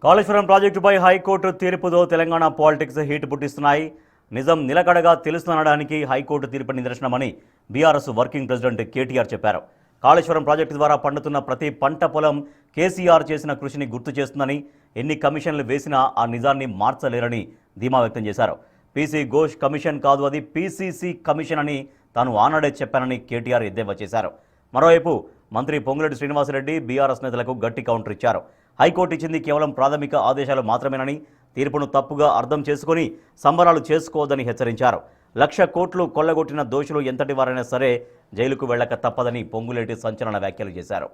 కాళేశ్వరం ప్రాజెక్టుపై హైకోర్టు తీర్పుతో Telangana politics heat పుట్టిస్తున్నాయి. నిజం నిలకడగా తెలుస్తుందనడానికి హైకోర్టు తీర్పు నిదర్శనమని బీఆర్ఎస్ వర్కింగ్ ప్రెసిడెంట్ కేటీఆర్ చెప్పారు. కాళేశ్వరం ప్రాజెక్టు ద్వారా పండుతున్న ప్రతి పంట పొలం కేసీఆర్ చేసిన కృషిని గుర్తు చేస్తుందని, ఎన్ని కమిషన్లు వేసినా ఆ నిజాన్ని మార్చలేరని ధీమా వ్యక్తం చేశారు. పీసీ ఘోష్ కమిషన్ కాదు, అది పీసీసీ కమిషన్ అని తాను ఆనాడే చెప్పానని కేటీఆర్ ఎద్దేవా చేశారు. మరోవైపు మంత్రి పొంగులేటి శ్రీనివాసరెడ్డి బీఆర్ఎస్ నేతలకు గట్టి కౌంటర్ ఇచ్చారు. హైకోర్టు ఇచ్చింది కేవలం ప్రాథమిక ఆదేశాలు మాత్రమేనని, తీర్పును తప్పుగా అర్థం చేసుకుని సంబరాలు చేసుకోవద్దని హెచ్చరించారు. 1,00,000 కోట్లు కొల్లగొట్టిన దోషులు ఎంతటి వారైనా సరే జైలుకు వెళ్లక తప్పదని పొంగులేటి సంచలన వ్యాఖ్యలు చేశారు.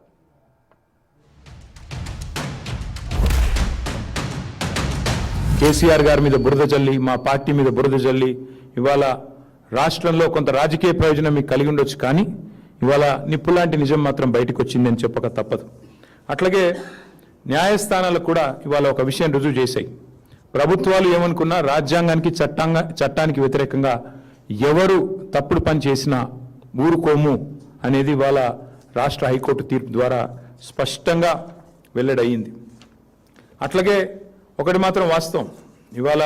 కేసీఆర్ గారి మీద బురద జల్లి, మా పార్టీ మీద బురద జల్లి ఇవాళ రాష్ట్రంలో కొంత రాజకీయ ప్రయోజనం మీకు కలిగి ఉండొచ్చు, కానీ ఇవాళ నిప్పులాంటి నిజం మాత్రం బయటకు వచ్చిందని చెప్పక తప్పదు. అట్లాగే న్యాయస్థానాలు కూడా ఇవాళ ఒక విషయం రుజువు చేశాయి. ప్రభుత్వాలు ఏమనుకున్నా రాజ్యాంగానికి చట్టానికి వ్యతిరేకంగా ఎవరు తప్పుడు పని చేసినా ఊరుకోము అనేది ఇవాళ రాష్ట్ర హైకోర్టు తీర్పు ద్వారా స్పష్టంగా వెల్లడయింది. అట్లాగే ఒకటి మాత్రం వాస్తవం, ఇవాళ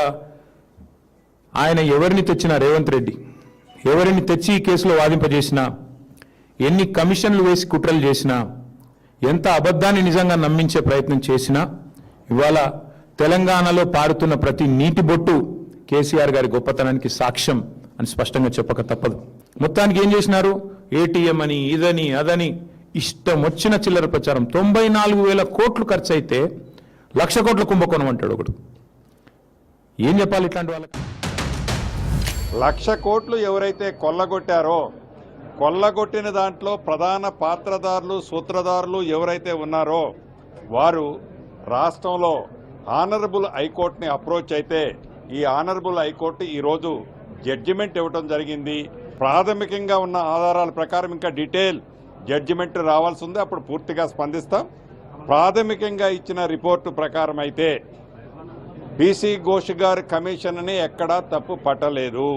ఆయన ఎవరిని తెచ్చినా, రేవంత్ రెడ్డి ఎవరిని తెచ్చి ఈ కేసులో వాదింపజేసినా, ఎన్ని కమిషన్లు వేసి కుట్రలు చేసినా, ఎంత అబద్ధాన్ని నిజంగా నమ్మించే ప్రయత్నం చేసినా ఇవాళ తెలంగాణలో పారుతున్న ప్రతి నీటి బొట్టు కేసీఆర్ గారి గొప్పతనానికి సాక్ష్యం అని స్పష్టంగా చెప్పక తప్పదు. మొత్తానికి ఏం చేసినారు? ఏటీఎం అని, ఇదని అదని ఇష్టం వచ్చిన చిల్లర ప్రచారం. 94,000 కోట్లు ఖర్చు అయితే 1,00,000 కోట్ల కుంభకోణం అంటాడు ఒకడు. ఏం చెప్పాలి ఇట్లాంటి వాళ్ళకి? 1,00,000 కోట్లు ఎవరైతే కొల్లగొట్టారో, కొల్లగొట్టిన దాంట్లో ప్రధాన పాత్రదారులు, సూత్రధారులు ఎవరైతే ఉన్నారో వారు రాష్ట్రంలో ఆనరబుల్ హైకోర్టుని అప్రోచ్ అయితే, ఈ ఆనరబుల్ హైకోర్టు ఈరోజు జడ్జిమెంట్ ఇవ్వడం జరిగింది. ప్రాథమికంగా ఉన్న ఆధారాల ప్రకారం ఇంకా డీటెయిల్ జడ్జిమెంట్ రావాల్సి ఉంది, అప్పుడు పూర్తిగా స్పందిస్తాం. ప్రాథమికంగా ఇచ్చిన రిపోర్టు ప్రకారం అయితే పీసీ ఘోష్ గారి కమిషన్ని ఎక్కడా తప్పు పట్టలేదు.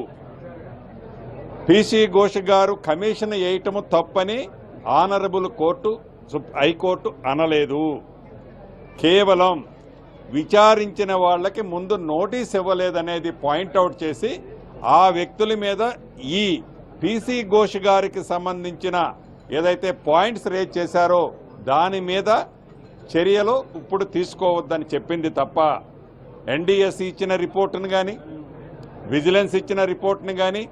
పీసీ ఘోష్ గారు కమిషన్ వేయటము తప్పని ఆనరబుల్ కోర్టు, హైకోర్టు అనలేదు. కేవలం విచారించిన వాళ్ళకి ముందు నోటీస్ ఇవ్వలేదనేది పాయింట్అవుట్ చేసి ఆ వ్యక్తుల మీద ఈ పీసీ ఘోష్ గారికి సంబంధించిన ఏదైతే పాయింట్స్ రేజ్ చేశారో దాని మీద చర్యలు ఇప్పుడు తీసుకోవద్దని చెప్పింది తప్ప, ఎన్డీఎస్ ఇచ్చిన రిపోర్టును కానీ, విజిలెన్స్ ఇచ్చిన రిపోర్ట్ని కానీ,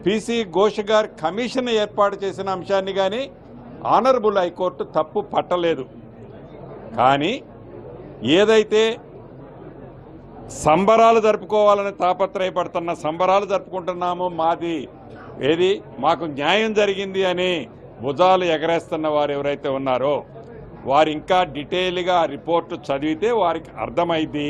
పీసీ ఘోష్ గారి కమిషన్ ఏర్పాటు చేసిన అంశాన్ని కానీ ఆనరబుల్ హైకోర్టు తప్పు పట్టలేదు. కానీ ఏదైతే సంబరాలు జరుపుకోవాలని తాపత్రయపడుతున్న, సంబరాలు జరుపుకుంటున్నాము, మాది ఏది మాకు న్యాయం జరిగింది అని భుజాలు ఎగరేస్తున్న వారు ఎవరైతే ఉన్నారో వారు ఇంకా డీటెయిల్గా రిపోర్టు చదివితే వారికి అర్థమైంది.